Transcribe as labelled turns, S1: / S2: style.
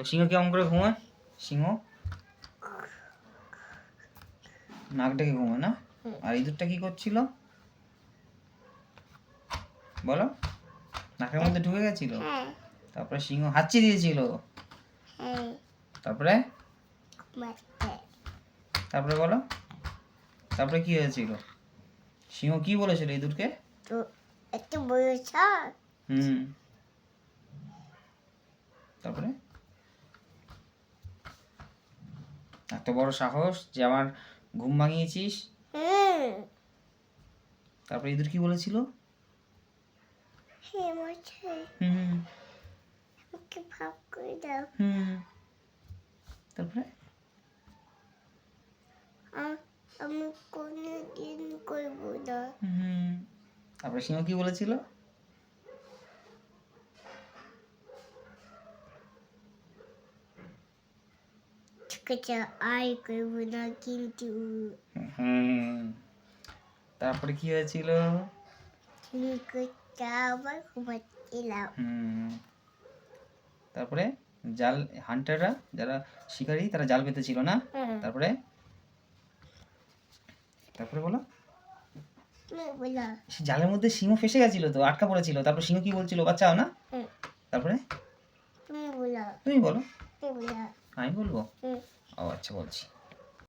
S1: সিংহ কেমন করে ঘুমায়? সিংহ নাক ডেকে ঘুমায় না? আর ইঁদুরটা কি করছিল বলো? নাকের মধ্যে ঢুকে গেছিল, তারপরে সিংহ হাঁচি দিয়েছিল, তারপরে তারপরে বলো, তারপরে কি হয়েছিল? সিংহ কি বলেছিল ইঁদুরকে? তারপরে এত বড় সাহস যে আমার ঘুম ভাঙিয়েছিস। তারপরে ইঁদুর কি বলেছিল? তারপরে
S2: আমি কোনদিন করব না।
S1: তারপরে সিংহ কি বলেছিল?
S2: আর করব না কিন্তু।
S1: তারপরে কি হয়েছিল?
S2: আবার ঘুমাচ্ছিলাম।
S1: তারপরে জাল হান্টাররা, যারা শিকারী, তারা জাল পেতেছিল না? তারপরে তারপরে বলো। জালের মধ্যে সিংহ ফেসে গেছিল, তো আটকা পড়েছিল। তারপর সিংহ কি বলছিল? বাঁচাও না? তারপরে তুমি বলো। আমি বলবো? ও আচ্ছা, বলছি।